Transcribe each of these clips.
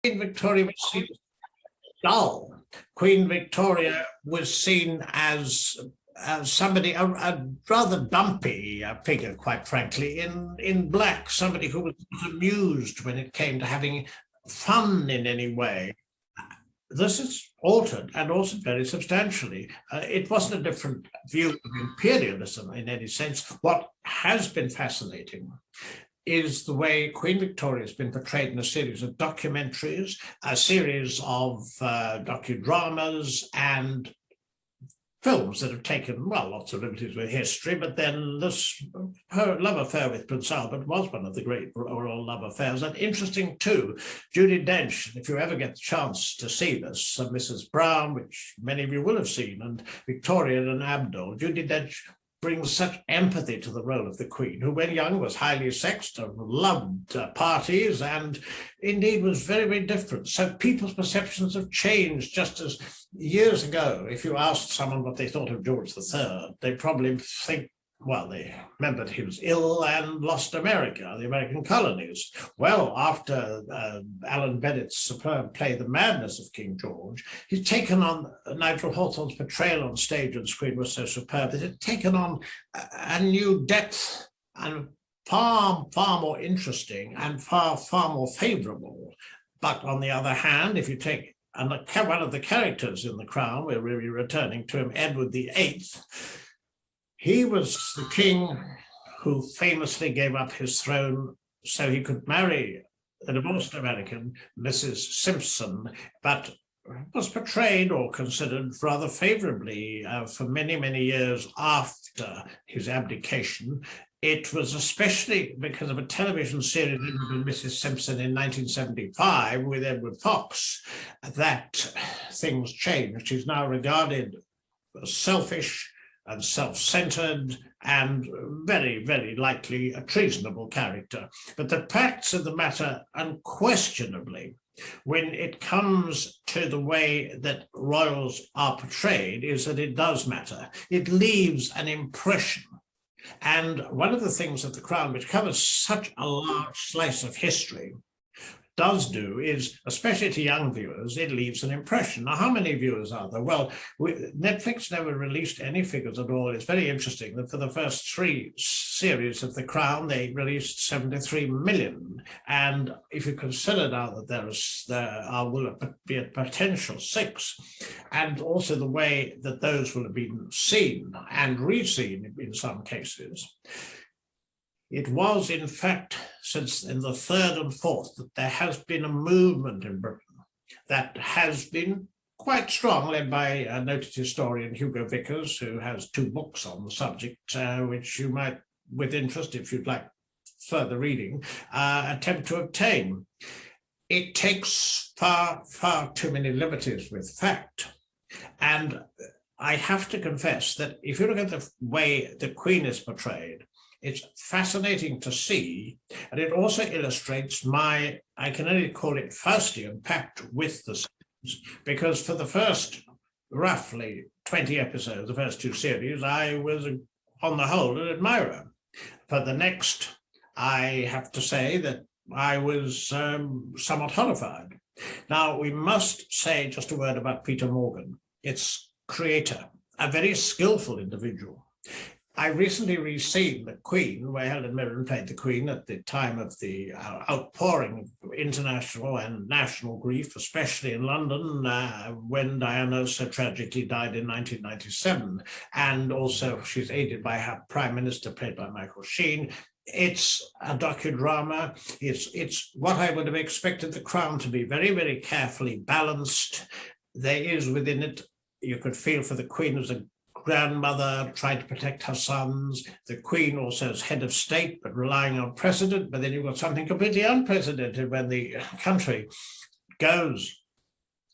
Queen Victoria was seen as dull. Queen Victoria was seen as somebody, a rather dumpy figure, quite frankly, in black, somebody who was amused when it came to having fun in any way. This is altered, and also very substantially. It wasn't a different view of imperialism in any sense. What has been fascinating is the way Queen Victoria has been portrayed in a series of documentaries, a series of docudramas, and films that have taken, well, lots of liberties with history, but then this, her love affair with Prince Albert was one of the great royal love affairs. And interesting too, Judi Dench, if you ever get the chance to see this, Mrs. Brown, which many of you will have seen, and Victoria and Abdul, Judi Dench brings such empathy to the role of the Queen, who when young was highly sexed, loved parties, and indeed was very, very different. So people's perceptions have changed, just as years ago, if you asked someone what they thought of George III, they probably think, well, they remembered he was ill and lost America, the American colonies. Well, after Alan Bennett's superb play, The Madness of King George, he's taken on, Nigel Hawthorne's portrayal on stage and screen was so superb that it had taken on a new depth and far, far more interesting and far, far more favorable. But on the other hand, if you take one of the characters in The Crown, we're really returning to him, Edward VIII, he was the king who famously gave up his throne so he could marry a divorced American, Mrs. Simpson, but was portrayed or considered rather favorably for many, many years after his abdication. It was especially because of a television series with Mrs. Simpson in 1975 with Edward Fox that things changed. She's now regarded as selfish and self-centered and very, very likely a treasonable character. But the facts of the matter, unquestionably, when it comes to the way that royals are portrayed, is that it does matter. It leaves an impression. And one of the things that The Crown, which covers such a large slice of history, does do is, especially to young viewers, it leaves an impression. Now, how many viewers are there? Well, Netflix never released any figures at all. It's very interesting that for the first 3 series of The Crown, they released 73 million. And if you consider now that there will be a potential 6, and also the way that those will have been seen and re-seen in some cases, it was, in fact, since in the 3rd and 4th, that there has been a movement in Britain that has been quite strong, led by a noted historian, Hugo Vickers, who has 2 books on the subject, which you might, with interest, if you'd like further reading, attempt to obtain. It takes far, far too many liberties with fact. And I have to confess that if you look at the way the Queen is portrayed, it's fascinating to see, and it also illustrates my, I can only call it Faustian pact with the series, because for the first roughly 20 episodes, the first 2 series, I was, on the whole, an admirer. For the next, I have to say that I was somewhat horrified. Now, we must say just a word about Peter Morgan, its creator, a very skillful individual. I recently re-seen The Queen, where Helen Mirren played the Queen at the time of the outpouring of international and national grief, especially in London, when Diana so tragically died in 1997. And also she's aided by her Prime Minister, played by Michael Sheen. It's a docudrama. It's what I would have expected The Crown to be, very, very carefully balanced. There is within it, you could feel for the Queen as a grandmother trying to protect her sons, the Queen also as head of state, but relying on precedent. But then you've got something completely unprecedented when the country goes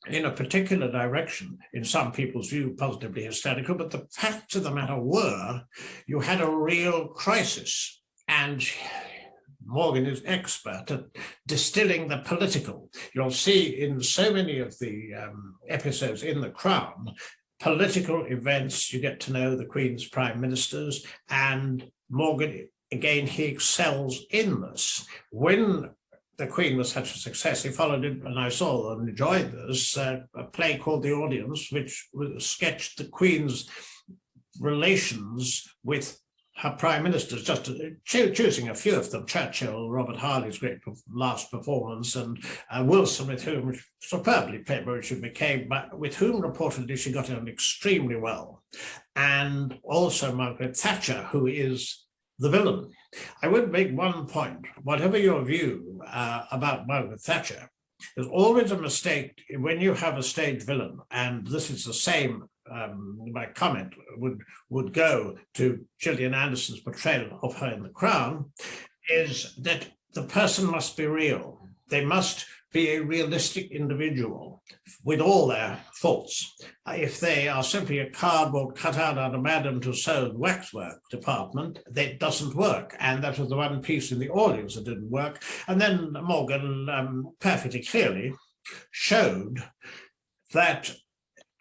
in a particular direction, in some people's view, positively hysterical. But the facts of the matter were, you had a real crisis. And Morgan is expert at distilling the political. You'll see in so many of the episodes in The Crown, political events, you get to know the Queen's prime ministers, and Morgan, again, he excels in this. When the Queen was such a success, he followed it, and I saw and enjoyed this, a play called The Audience, which sketched the Queen's relations with her prime ministers, just choosing a few of them: Churchill, Robert Harley's great last performance, and Wilson, with whom superbly played where she became, but with whom reportedly she got on extremely well, and also Margaret Thatcher, who is the villain. I would make one point: whatever your view about Margaret Thatcher, there's always a mistake when you have a stage villain, and this is the same. My comment would go to Gillian Anderson's portrayal of her in The Crown, is that the person must be real. They must be a realistic individual with all their faults. If they are simply a cardboard cutout out of Madame Tussauds waxwork department, that doesn't work. And that was the one piece in The Audience that didn't work. And then Morgan perfectly clearly showed that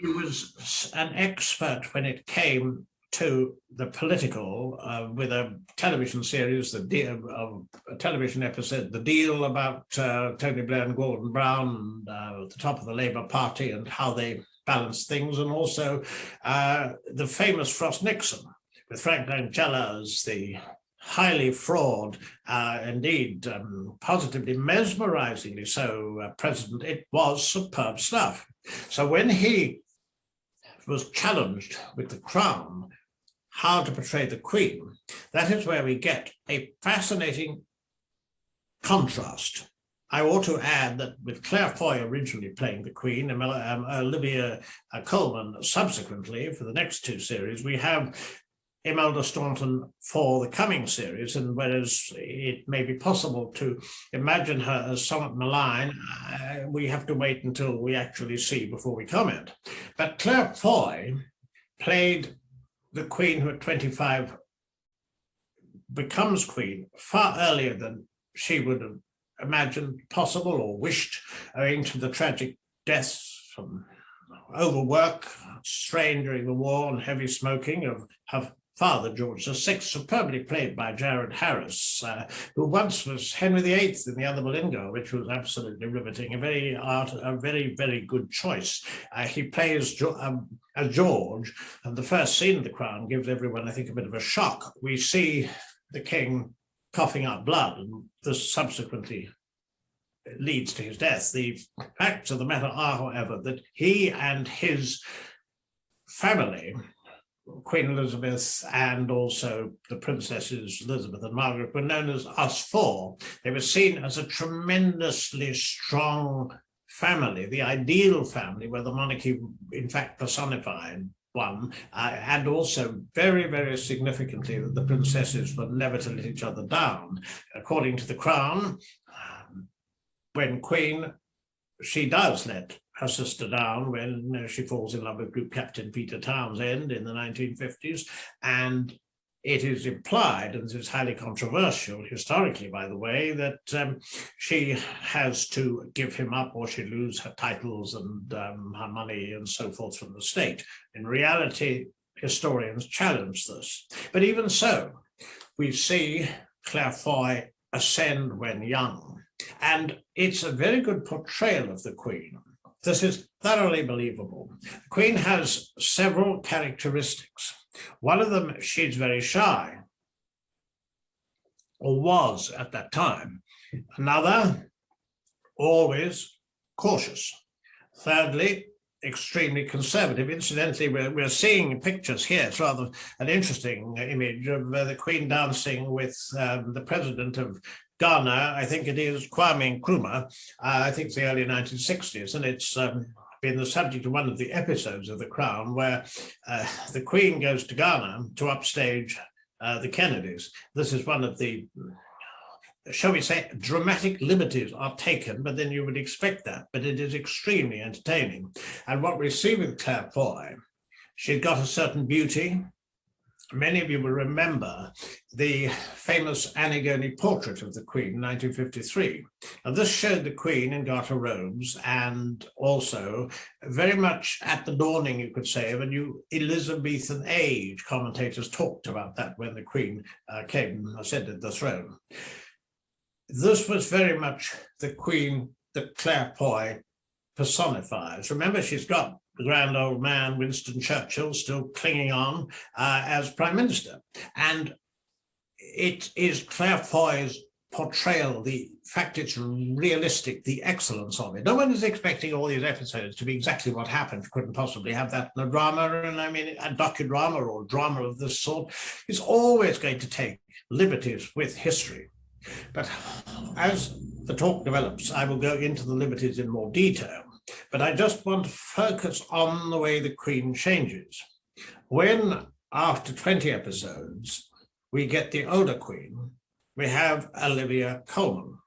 he was an expert when it came to the political, with a television series, a television episode, The Deal, about Tony Blair and Gordon Brown at the top of the Labour Party and how they balanced things, and also the famous Frost Nixon with Frank Langella as the highly fraud, indeed positively mesmerizingly so, president. It was superb stuff. So when he was challenged with The Crown, how to portray the Queen, that is where we get a fascinating contrast. I ought to add that with Claire Foy originally playing the Queen, and Olivia Colman subsequently for the next two series, we have Imelda Staunton for the coming series, and whereas it may be possible to imagine her as somewhat malign, we have to wait until we actually see before we comment. But Claire Foy played the Queen who at 25 becomes Queen far earlier than she would have imagined possible or wished, owing to the tragic deaths from overwork, strain during the war, and heavy smoking of her father, George VI, superbly played by Jared Harris, who once was Henry VIII in The Other Bolingo, which was absolutely riveting, a very, very good choice. He plays as George, and the first scene of The Crown gives everyone, I think, a bit of a shock. We see the king coughing up blood, and this subsequently leads to his death. The facts of the matter are, however, that he and his family, Queen Elizabeth and also the princesses Elizabeth and Margaret, were known as Us Four. They were seen as a tremendously strong family, the ideal family where the monarchy in fact personified one, and also very, very significantly that the princesses were never to let each other down. According to The Crown, when Queen, she does let her sister down when she falls in love with Group Captain Peter Townsend in the 1950s. And it is implied, and this is highly controversial historically, by the way, that she has to give him up or she'd lose her titles and her money and so forth from the state. In reality, historians challenge this. But even so, we see Claire Foy ascend when young. And it's a very good portrayal of the Queen. This is thoroughly believable. The Queen has several characteristics. One of them, she's very shy, or was at that time. Another, always cautious. Thirdly, extremely conservative. Incidentally, we're seeing pictures here. It's rather an interesting image of the Queen dancing with the president of Ghana. I think it is Kwame Nkrumah. I think it's the early 1960s, and it's been the subject of one of the episodes of The Crown where the Queen goes to Ghana to upstage the Kennedys. This is one of the, shall we say, dramatic liberties are taken, but then you would expect that, but it is extremely entertaining. And what we see with Claire Foy, she'd got a certain beauty. Many of you will remember the famous Antigone portrait of the Queen in 1953. Now, this showed the Queen in garter robes and also very much at the dawning, you could say, of a new Elizabethan age. Commentators talked about that when the Queen came and ascended the throne. this was very much the Queen that Claire Foy personifies. Remember, she's got the grand old man, Winston Churchill, still clinging on as Prime Minister. And it is Claire Foy's portrayal, the fact it's realistic, the excellence of it. No one is expecting all these episodes to be exactly what happened. You couldn't possibly have that in a drama, and I mean, a docudrama or drama of this sort is always going to take liberties with history. But as the talk develops, I will go into the liberties in more detail, but I just want to focus on the way the Queen changes. When, after 20 episodes, we get the older Queen, we have Olivia Colman.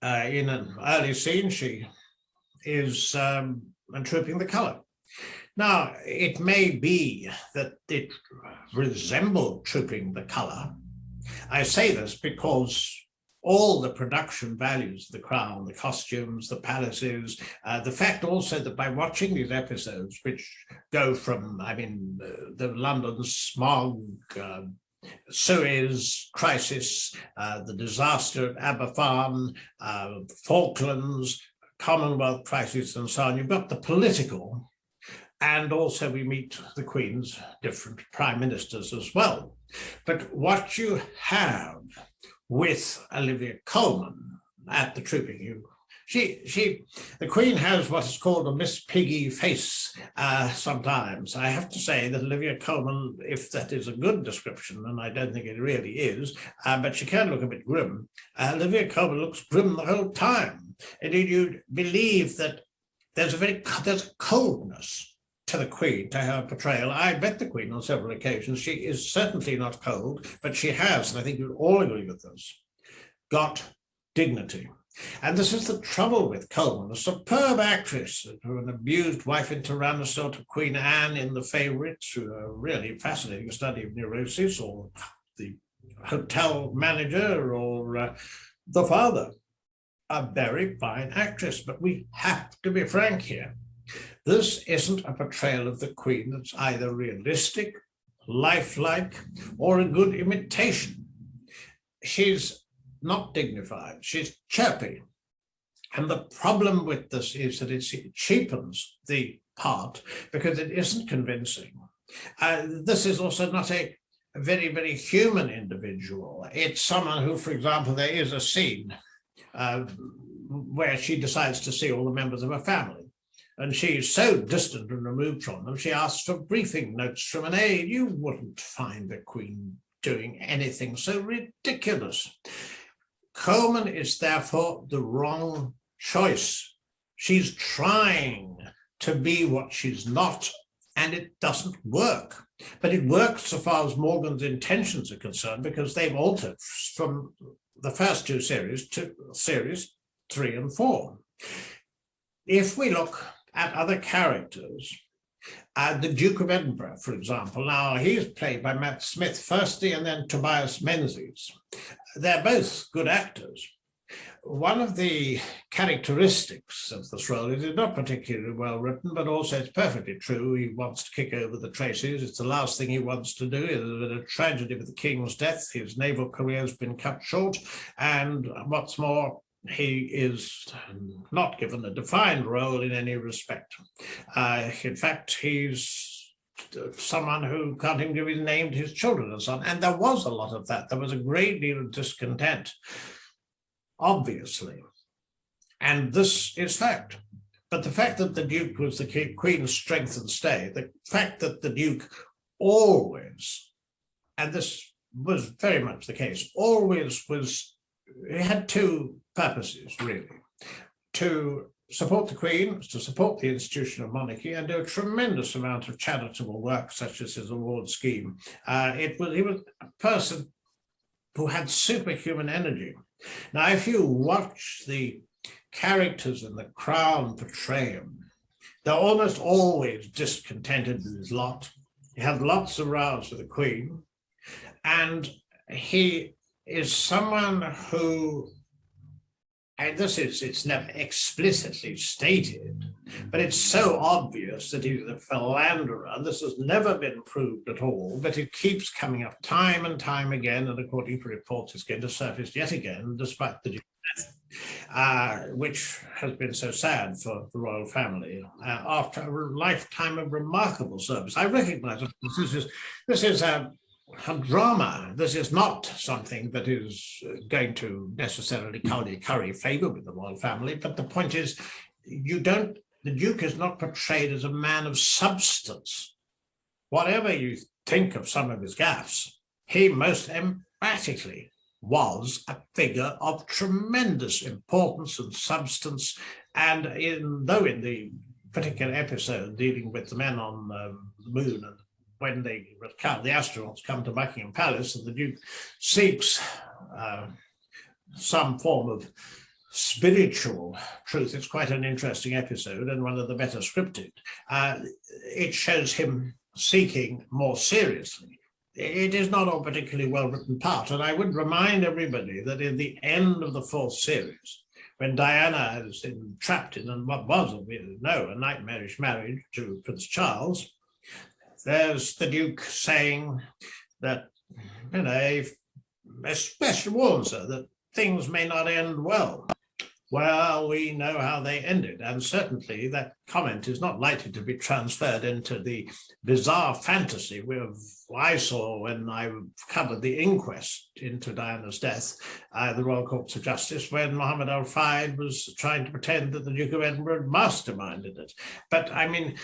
In an early scene, she is trooping the colour. Now, it may be that it resembled trooping the colour. I say this because all the production values of the Crown, the costumes, the palaces, the fact also that by watching these episodes, which go from, I mean, the London smog, Suez crisis, the disaster at Aberfan, Falklands, Commonwealth crisis, and so on. You've got the political, and also we meet the Queen's different prime ministers as well. But what you have with Olivia Colman at the trooping, the Queen has what is called a Miss Piggy face sometimes. I have to say that Olivia Colman, if that is a good description, and I don't think it really is, but she can look a bit grim. Olivia Colman looks grim the whole time. Indeed, you'd believe that there's a coldness to the Queen, to her portrayal. I met the Queen on several occasions. She is certainly not cold, but she has, and I think you all agree with this, got dignity. And this is the trouble with Colman, a superb actress, an abused wife in Tyrannosaur to Queen Anne in The Favourites, a really fascinating study of neurosis, or the hotel manager, or the father. A very fine actress, but we have to be frank here. This isn't a portrayal of the Queen that's either realistic, lifelike, or a good imitation. She's not dignified, she's chirpy. And the problem with this is that it cheapens the part because it isn't convincing. This is also not a very, very human individual. It's someone who, for example, there is a scene where she decides to see all the members of her family. And she's so distant and removed from them, she asks for briefing notes from an aide. You wouldn't find the Queen doing anything so ridiculous. Colman is therefore the wrong choice. She's trying to be what she's not, and it doesn't work. But it works so far as Morgan's intentions are concerned, because they've altered from the first two series to series 3 and 4. If we look at other characters, the Duke of Edinburgh, for example, now he's played by Matt Smith firstly, and then Tobias Menzies. They're both good actors. One of the characteristics of this role is it's not particularly well written, but also it's perfectly true. He wants to kick over the Traceys. It's the last thing he wants to do. There's been a tragedy with the King's death. His naval career has been cut short, and what's more, he is not given a defined role in any respect. In fact, he's someone who can't even give his name to his children and so on. And there was a lot of that. There was a great deal of discontent, obviously. And this is fact. But the fact that the Duke was the Queen's strength and stay, the fact that the Duke always, and this was very much the case, always was, he had two purposes, really: to support the Queen, to support the institution of monarchy, and do a tremendous amount of charitable work, such as his award scheme. He was a person who had superhuman energy. Now, if you watch the characters in The Crown portray him, they're almost always discontented with his lot. He had lots of rows with the Queen, and he is someone who, and it's never explicitly stated, But it's so obvious that he's a philanderer. This has never been proved at all, but it keeps coming up time and time again, and according to reports, it's going to surface yet again, despite the Duke's death, which has been so sad for the royal family after a lifetime of remarkable service. I recognize this is a drama. This is not something that is going to necessarily curry favor with the royal family, but the point is, the Duke is not portrayed as a man of substance. Whatever you think of some of his gaffes, he most emphatically was a figure of tremendous importance and substance. And though in the particular episode dealing with the men on the moon, and when the astronauts come to Buckingham Palace and the Duke seeks some form of spiritual truth, it's quite an interesting episode and one of the better scripted. It shows him seeking more seriously. It is not a particularly well-written part, and I would remind everybody that in the end of the fourth series, when Diana is trapped in what was, a nightmarish marriage to Prince Charles, there's the Duke saying that, especially warns her that things may not end well. Well, we know how they ended, and certainly that comment is not likely to be transferred into the bizarre fantasy I saw when I covered the inquest into Diana's death, the Royal Courts of Justice, when Mohammed Al-Fayed was trying to pretend that the Duke of Edinburgh masterminded it. But I mean,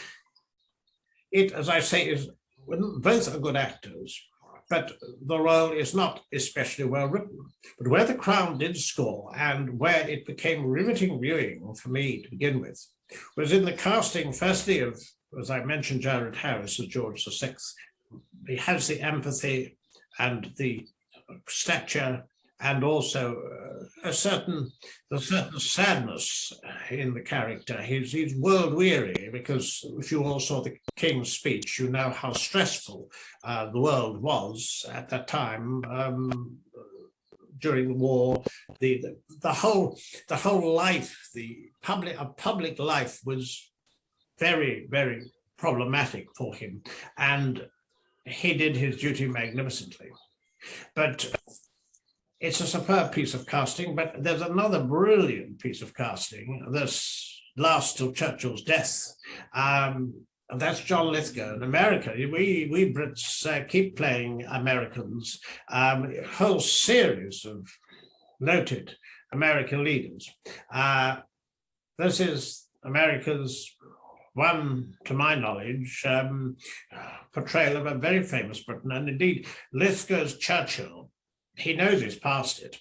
it, as I say, is both are good actors, but the role is not especially well written. But where The Crown did score, and where it became riveting viewing for me to begin with, was in the casting, firstly, of, as I mentioned, Jared Harris as George VI. He has the empathy and the stature, and also a certain sadness in the character. He's world weary, because if you all saw the King's speech, you know how stressful the world was at that time during the war. The whole life, public life was very, very problematic for him, and he did his duty magnificently. But it's a superb piece of casting, but there's another brilliant piece of casting this lasts till Churchill's death. And that's John Lithgow. In America, we Brits keep playing Americans, a whole series of noted American leaders. This is America's one, to my knowledge, portrayal of a very famous Briton, and indeed Lithgow's Churchill. He knows he's past it,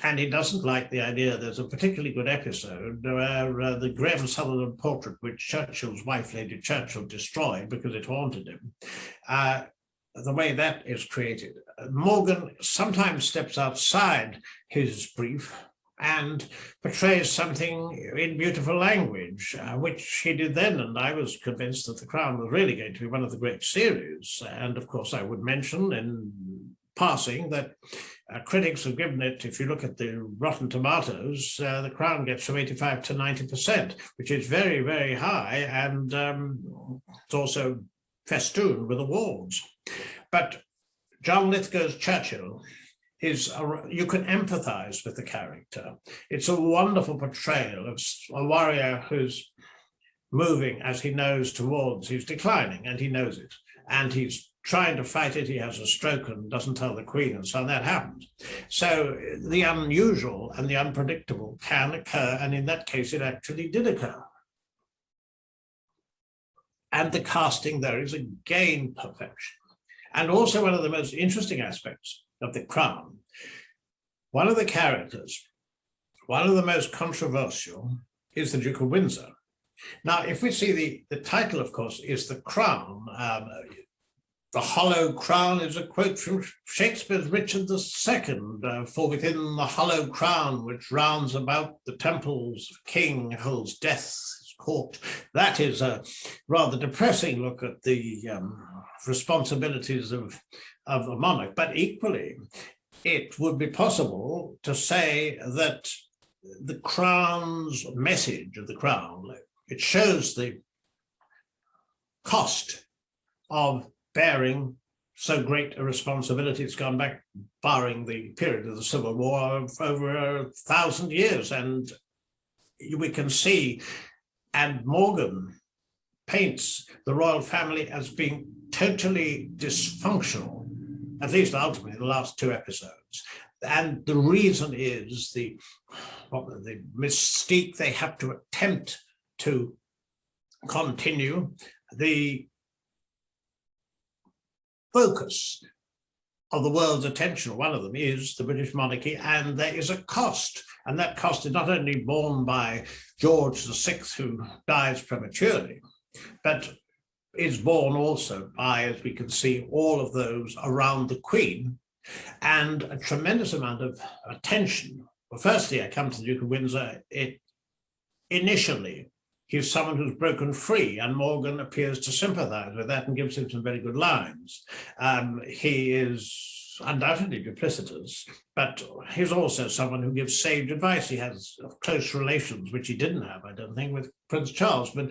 and he doesn't like the idea. There's a particularly good episode where the Graham Sutherland portrait, which Churchill's wife, Lady Churchill, destroyed because it haunted him, the way that is created. Morgan sometimes steps outside his brief and portrays something in beautiful language, which he did then, and I was convinced that The Crown was really going to be one of the great series. And of course, I would mention in passing that critics have given it, if you look at the Rotten Tomatoes, The Crown gets from 85 to 90%, which is very, very high, and it's also festooned with awards. But John Lithgow's Churchill you can empathize with the character. It's a wonderful portrayal of a warrior who's moving, as he knows, towards, he's declining, and he knows it, and he's trying to fight it. He has a stroke and doesn't tell the Queen, and so that happens. So the unusual and the unpredictable can occur, and in that case, it actually did occur. And the casting there is again perfection. And also one of the most interesting aspects of The Crown, one of the characters, one of the most controversial, is the Duke of Windsor. Now, if we see the title, of course, is The Crown. The hollow crown is a quote from Shakespeare's Richard II, for within the hollow crown which rounds about the temples of king holds death's court. That is a rather depressing look at the responsibilities of a monarch, but equally it would be possible to say that the crown's message of the crown It shows the cost of bearing so great a responsibility. It's gone back, barring the period of the Civil War, of over 1,000 years. And we can see, and Morgan paints the royal family as being totally dysfunctional, at least ultimately the last two episodes. And the reason is the mystique they have to attempt to continue, the focus of the world's attention. One of them is the British monarchy, and there is a cost. And that cost is not only borne by George VI, who dies prematurely, but is borne also by, as we can see, all of those around the Queen, and a tremendous amount of attention. Well, firstly, I come to the Duke of Windsor. Initially, he's someone who's broken free, and Morgan appears to sympathize with that and gives him some very good lines. He is undoubtedly duplicitous, but he's also someone who gives sage advice. He has close relations, which he didn't have, I don't think, with Prince Charles, but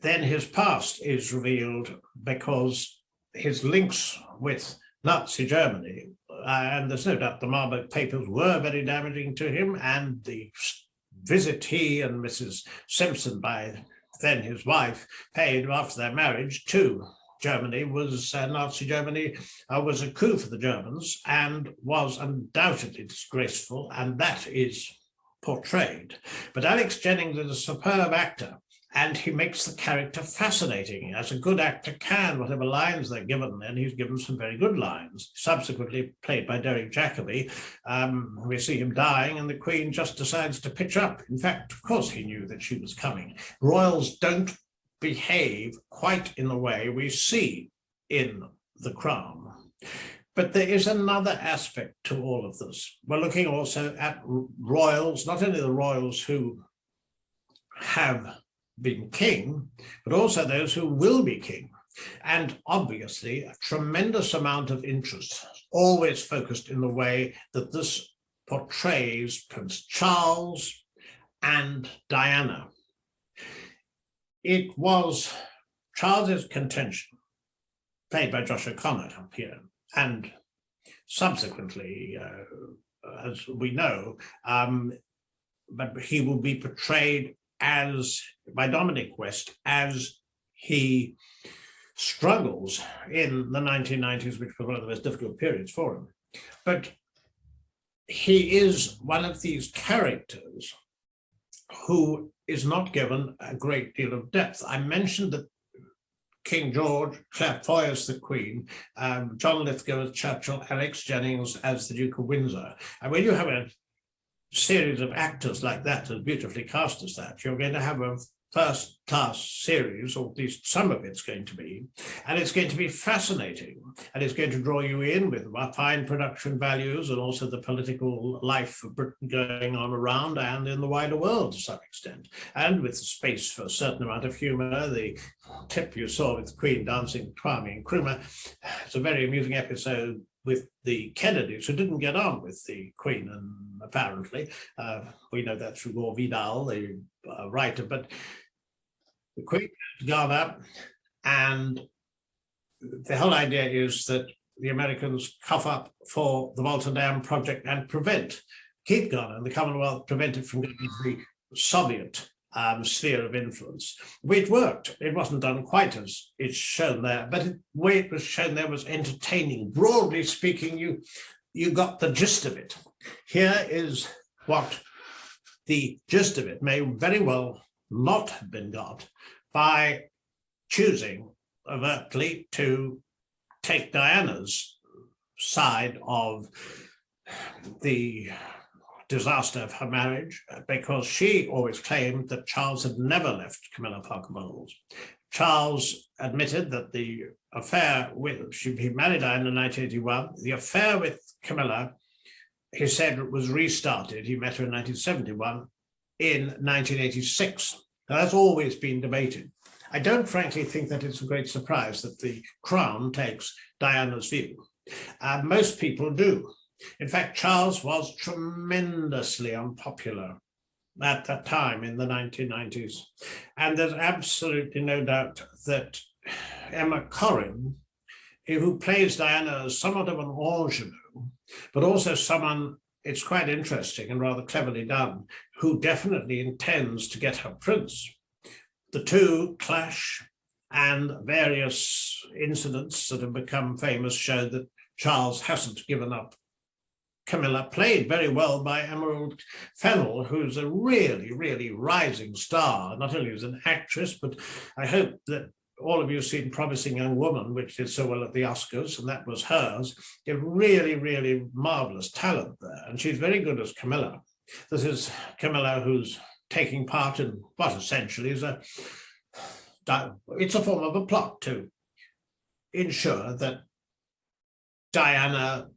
then his past is revealed because his links with Nazi Germany, and there's no doubt the Marburg papers were very damaging to him, and the visit he and Mrs. Simpson, by then his wife, paid after their marriage to Germany was Nazi Germany, was a coup for the Germans and was undoubtedly disgraceful, and that is portrayed. But Alex Jennings is a superb actor, and he makes the character fascinating, as a good actor can, whatever lines they're given, and he's given some very good lines. Subsequently played by Derek Jacobi, we see him dying, and the Queen just decides to pitch up. In fact, of course he knew that she was coming. Royals don't behave quite in the way we see in The Crown. But there is another aspect to all of this. We're looking also at royals, not only the royals who have been king, but also those who will be king. And obviously, a tremendous amount of interest, always focused in the way that this portrays Prince Charles and Diana. It was Charles's contention, played by Josh O'Connor up here, and subsequently, as we know, but he will be portrayed as, by Dominic West, as he struggles in the 1990s, which was one of the most difficult periods for him. But he is one of these characters who is not given a great deal of depth. I mentioned that King George, Claire Foy as the Queen, John Lithgow as Churchill, Alex Jennings as the Duke of Windsor. And when you have a series of actors like that, as beautifully cast as that, you're going to have a first-class series, or at least some of it's going to be, and it's going to be fascinating, and it's going to draw you in with fine production values and also the political life of Britain going on around and in the wider world to some extent, and with space for a certain amount of humour. The clip you saw with the Queen dancing Kwame Nkrumah, it's a very amusing episode with the Kennedys, who didn't get on with the Queen, and apparently, we know that through Gore Vidal, the writer, but the Queen has gone up, and the whole idea is that the Americans cough up for the Walton Dam project and prevent Keith Garner and the Commonwealth, prevent it from going into the Soviet sphere of influence, which worked. It wasn't done quite as it's shown there, but the way it was shown there was entertaining. Broadly speaking, you got the gist of it. Here is what the gist of it may very well not have been got by choosing overtly to take Diana's side of the disaster of her marriage, because she always claimed that Charles had never left Camilla Parker Bowles. Charles admitted that the affair with, he married Diana in 1981, the affair with Camilla, he said, it was restarted. He met her in 1971, in 1986. Now, that's always been debated. I don't frankly think that it's a great surprise that the Crown takes Diana's view. Most people do. In fact, Charles was tremendously unpopular at that time in the 1990s. And there's absolutely no doubt that Emma Corrin, who plays Diana as somewhat of an ingenue, but also someone, it's quite interesting and rather cleverly done, who definitely intends to get her prince. The two clash, and various incidents that have become famous show that Charles hasn't given up Camilla, played very well by Emerald Fennell, who's a really, really rising star, not only as an actress, but I hope that all of you have seen Promising Young Woman, which did so well at the Oscars, and that was hers. A really, really marvelous talent there, and she's very good as Camilla. This is Camilla who's taking part in what essentially is it's a form of a plot to ensure that Diana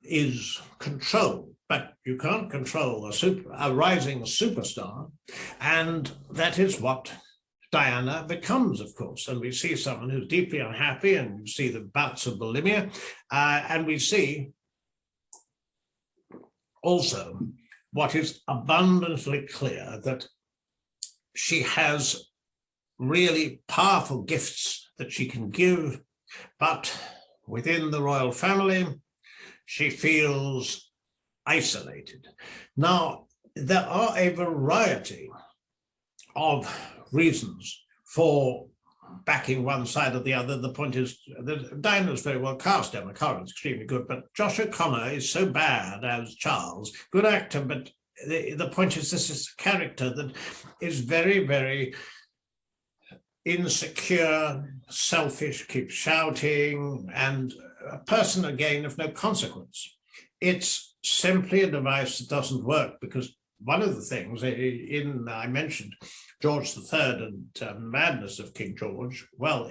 is controlled, but you can't control a rising superstar, and that is what Diana becomes, of course. And we see someone who's deeply unhappy, and you see the bouts of bulimia, and we see also what is abundantly clear, that she has really powerful gifts that she can give, but within the royal family, she feels isolated. Now, there are a variety of reasons for backing one side or the other. The point is that Diana's very well cast. Emma Corrin's extremely good, but Josh O'Connor is so bad as Charles. Good actor, but the point is this is a character that is very, very insecure, selfish, keeps shouting, and a person, again, of no consequence. It's simply a device that doesn't work, because one of the things I mentioned George III and Madness of King George, well,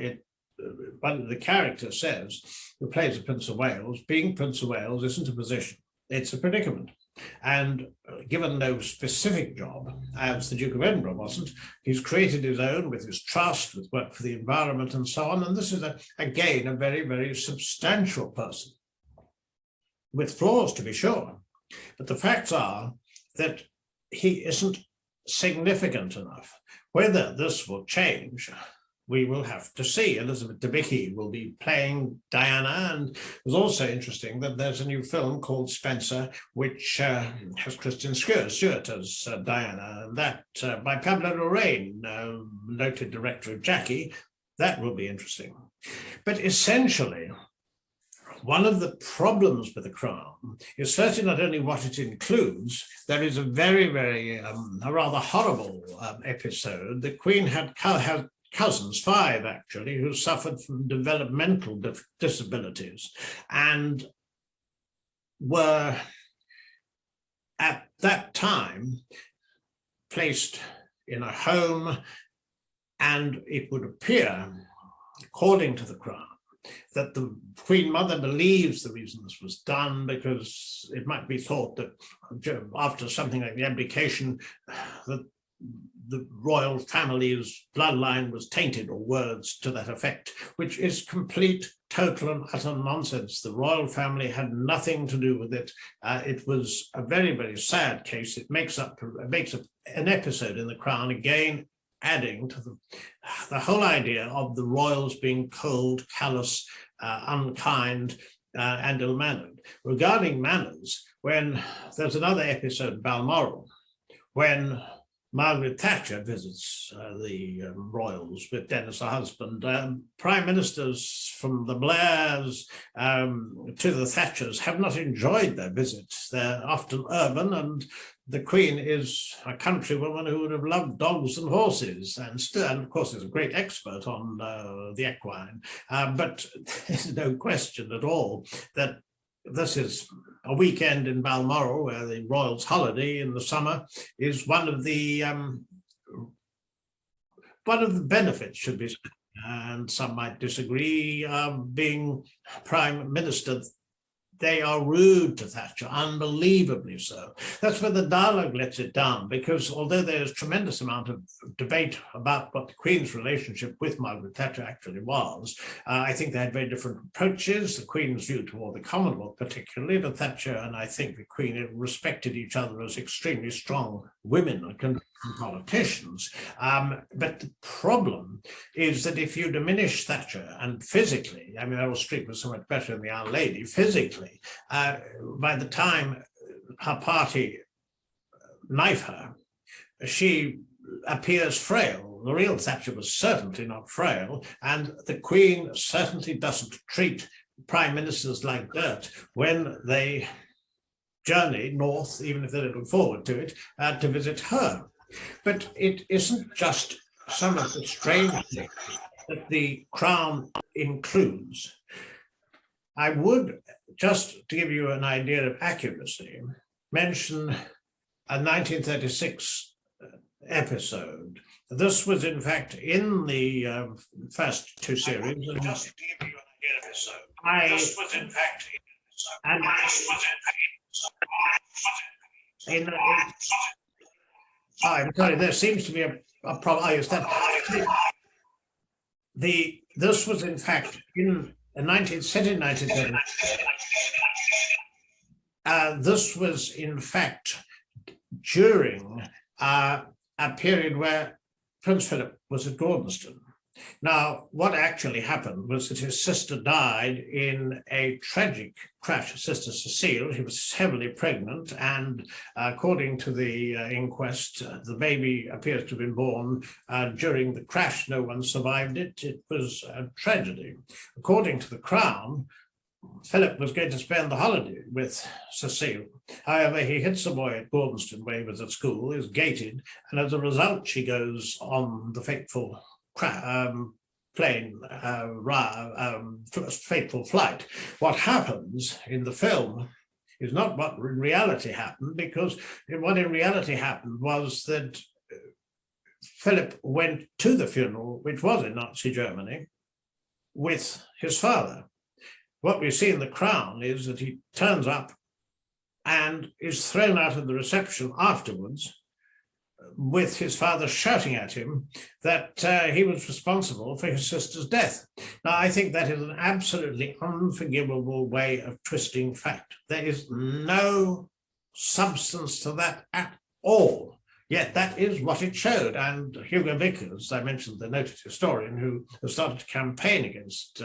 one of the characters says, who plays the Prince of Wales, being Prince of Wales isn't a position, it's a predicament. And given no specific job, as the Duke of Edinburgh wasn't, he's created his own with his trust, with work for the environment and so on. And this is, again, a very, very substantial person, with flaws to be sure. But the facts are that he isn't significant enough. Whether this will change, we will have to see. Elizabeth Debicki will be playing Diana, and it was also interesting that there's a new film called Spencer, which has Kristen Stewart as Diana, and that by Pablo Larraín, noted director of Jackie. That will be interesting. But essentially, one of the problems with the Crown is certainly not only what it includes. There is a very, very, a rather horrible episode. The Queen had cousins, 5 actually, who suffered from developmental disabilities and were at that time placed in a home, and it would appear, according to the Crown, that the Queen Mother believes the reason this was done because it might be thought that after something like the abdication, that the royal family's bloodline was tainted, or words to that effect, which is complete, total and utter nonsense. The royal family had nothing to do with it. It was a very, very sad case. It makes up an episode in The Crown, again, adding to the whole idea of the royals being cold, callous, unkind, and ill-mannered. Regarding manners, when there's another episode in Balmoral, when Margaret Thatcher visits the royals with Dennis, her husband. Prime ministers from the Blairs to the Thatchers have not enjoyed their visits. They're often urban, and the Queen is a countrywoman who would have loved dogs and horses, and of course, is a great expert on the equine. But there's no question at all that this is a weekend in Balmoral, where the royals' holiday in the summer is one of the benefits, should be said, and some might disagree, being Prime Minister they are rude to Thatcher, unbelievably so. That's where the dialogue lets it down, because although there's tremendous amount of debate about what the Queen's relationship with Margaret Thatcher actually was, I think they had very different approaches. The Queen's view toward the Commonwealth particularly, but Thatcher and I think the Queen respected each other as extremely strong women and politicians. But the problem is that if you diminish Thatcher, and physically, I mean, Meryl Streep was so much better than the Our Lady, physically, by the time her party knife her, she appears frail. The real Thatcher was certainly not frail, and the Queen certainly doesn't treat prime ministers like dirt when they journey north, even if they don't look forward to it, to visit her. But it isn't just some of the strange things that the Crown includes. I would, just to give you an idea of accuracy, mention a 1936 episode. This was, in fact, in the first two series. Just to give you an idea of this was, in fact, I'm sorry, there seems to be a problem. This was, in fact, in 1930. This was, in fact, during a period where Prince Philip was at Gordonston. Now, what actually happened was that his sister died in a tragic crash. Sister Cecile, she was heavily pregnant, and according to the inquest, the baby appears to have been born during the crash. No one survived it. It was a tragedy. According to the Crown, Philip was going to spend the holiday with Cecile. However, he hits a boy at Gordonston where he was at school, is gated, and as a result, she goes on the fateful fateful flight. What happens in the film is not what in reality happened, because what in reality happened was that Philip went to the funeral, which was in Nazi Germany, with his father. What we see in the Crown is that he turns up and is thrown out of the reception afterwards, with his father shouting at him that he was responsible for his sister's death. Now, I think that is an absolutely unforgivable way of twisting fact. There is no substance to that at all. Yet that is what it showed. And Hugo Vickers, I mentioned, the noted historian who has started to campaign against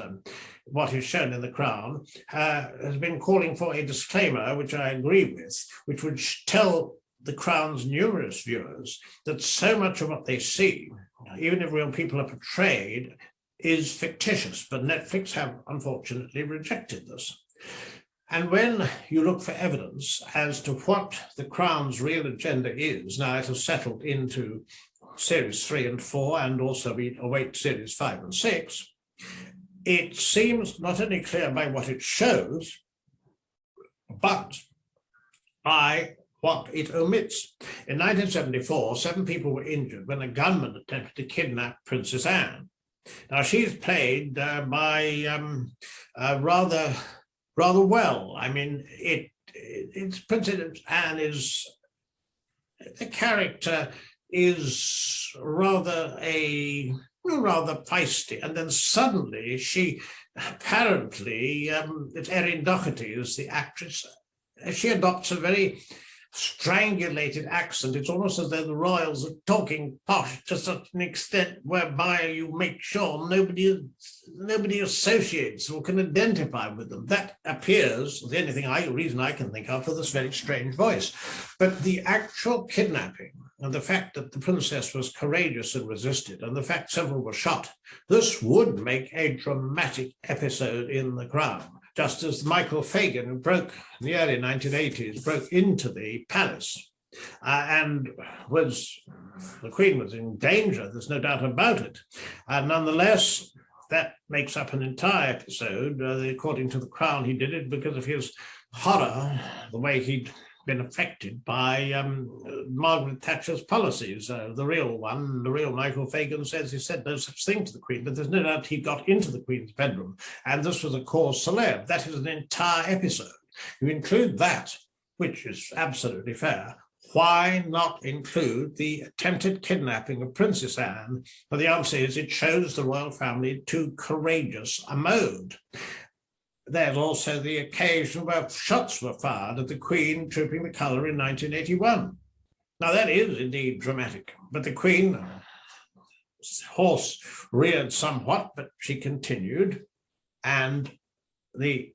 what is shown in the Crown, has been calling for a disclaimer, which I agree with, which would tell the Crown's numerous viewers that so much of what they see, even if real people are portrayed, is fictitious. But Netflix have unfortunately rejected this. And when you look for evidence as to what the Crown's real agenda is, now it has settled into series 3 and 4, and also we await series 5 and 6, it seems not only clear by what it shows, but by what it omits. In 1974, 7 people were injured when a gunman attempted to kidnap Princess Anne. Now, she's played by rather well. I mean, it's Princess Anne is, the character is rather feisty, and then suddenly she apparently, it's Erin Doherty is the actress, she adopts a very strangulated accent. It's almost as though the royals are talking posh to such an extent whereby you make sure nobody associates or can identify with them. That appears the only reason I can think of for this very strange voice. But the actual kidnapping and the fact that the princess was courageous and resisted, and the fact several were shot, this would make a dramatic episode in The Crown. Just as Michael Fagan, who broke in the early 1980s, broke into the palace and the Queen was in danger, there's no doubt about it. Nonetheless, that makes up an entire episode. According to the Crown, he did it because of his horror, the way he'd been affected by Margaret Thatcher's policies. The real Michael Fagan says he said no such thing to the Queen, but there's no doubt he got into the Queen's bedroom, and this was a cause célèbre. That is an entire episode. You include that, which is absolutely fair. Why not include the attempted kidnapping of Princess Anne? Well, the answer is it shows the royal family too courageous a mode. There's also the occasion where shots were fired at the Queen trooping the colour in 1981. Now, that is indeed dramatic, but the Queen, horse reared somewhat, but she continued, and the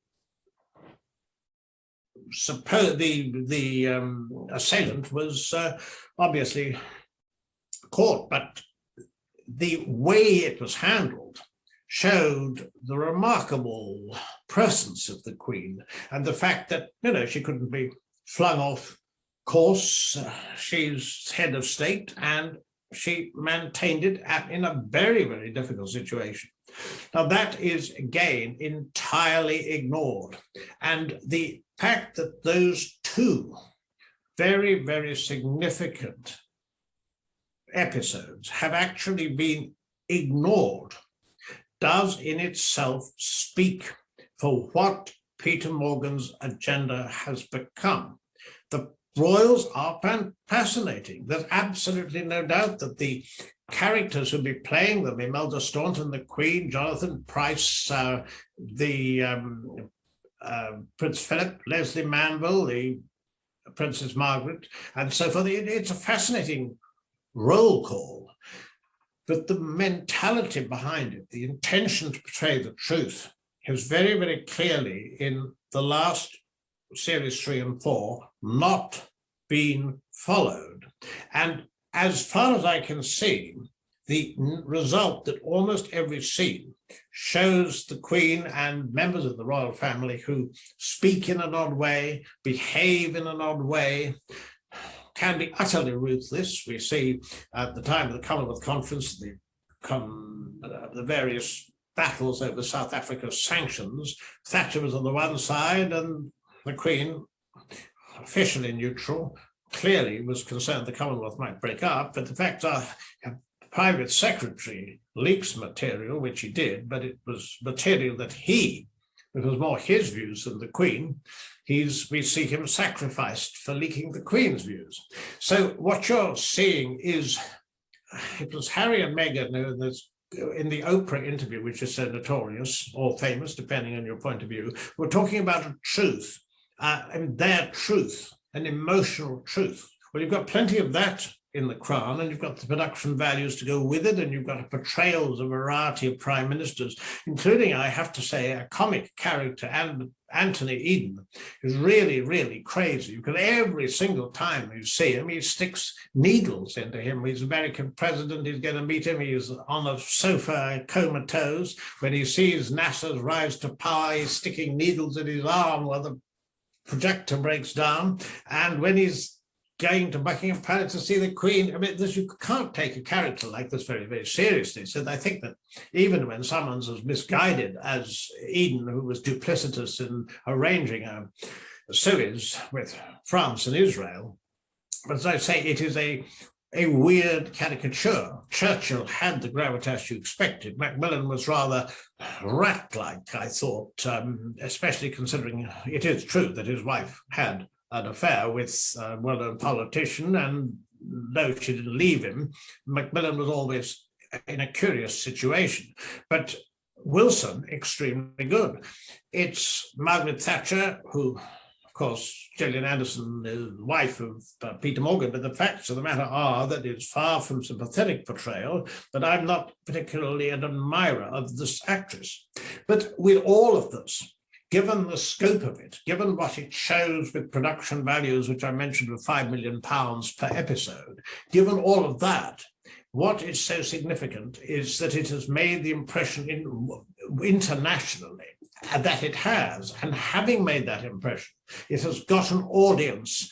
assailant was obviously caught, but the way it was handled showed the remarkable presence of the Queen and the fact that, she couldn't be flung off course. She's head of state and she maintained it in a very, very difficult situation. Now, that is, again, entirely ignored. And the fact that those two very, very significant episodes have actually been ignored does in itself speak for what Peter Morgan's agenda has become. The royals are fascinating. There's absolutely no doubt that the characters who'll be playing them, Imelda Staunton, the Queen, Jonathan Price, Prince Philip, Leslie Manville, the Princess Margaret, and so forth. It's a fascinating roll call, but the mentality behind it, the intention to portray the truth, has very, very clearly in the last series 3 and 4 not been followed. And as far as I can see, the result that almost every scene shows the Queen and members of the royal family who speak in an odd way, behave in an odd way, can be utterly ruthless. We see at the time of the Commonwealth Conference, the various battles over South Africa's sanctions. Thatcher was on the one side and the Queen, officially neutral, clearly was concerned the Commonwealth might break up, but the fact are, private secretary leaks material, which he did, but it was material that it was more his views than the Queen. We see him sacrificed for leaking the Queen's views. So what you're seeing is, it was Harry and Meghan in the Oprah interview, which is so notorious or famous, depending on your point of view, were talking about a truth, and their truth, an emotional truth. Well, you've got plenty of that in The Crown, and you've got the production values to go with it, and you've got a portrayal of a variety of prime ministers, including, I have to say, a comic character, and Anthony Eden is really, really crazy, because every single time you see him, he sticks needles into him. He's American president, he's going to meet him, he's on a sofa comatose. When he sees NASA's rise to power, he's sticking needles in his arm while the projector breaks down. And when he's going to Buckingham Palace to see the Queen, I mean, you can't take a character like this very, very seriously. So I think that even when someone's as misguided as Eden, who was duplicitous in arranging a Suez with France and Israel, but as I say, it is a weird caricature. Churchill had the gravitas you expected. Macmillan was rather rat-like, I thought, especially considering it is true that his wife had an affair with a well-known politician, and though she didn't leave him, Macmillan was always in a curious situation. But Wilson, extremely good. It's Margaret Thatcher, who, of course, Gillian Anderson is the wife of Peter Morgan, but the facts of the matter are that it's far from sympathetic portrayal, but I'm not particularly an admirer of this actress. But with all of this, given the scope of it, given what it shows with production values, which I mentioned of £5 million per episode, given all of that, what is so significant is that it has made the impression internationally that it has, and having made that impression, it has got an audience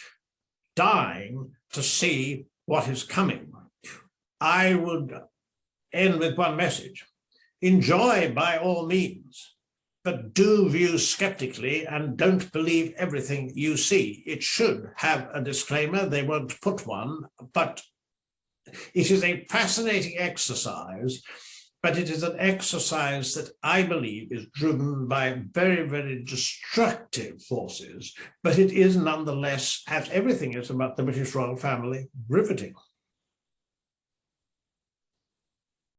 dying to see what is coming. I would end with one message. Enjoy by all means, but do view skeptically and don't believe everything you see. It should have a disclaimer. They won't put one, but it is a fascinating exercise. but it is an exercise that I believe is driven by very, very destructive forces, but it is nonetheless, as everything is about the British royal family, riveting.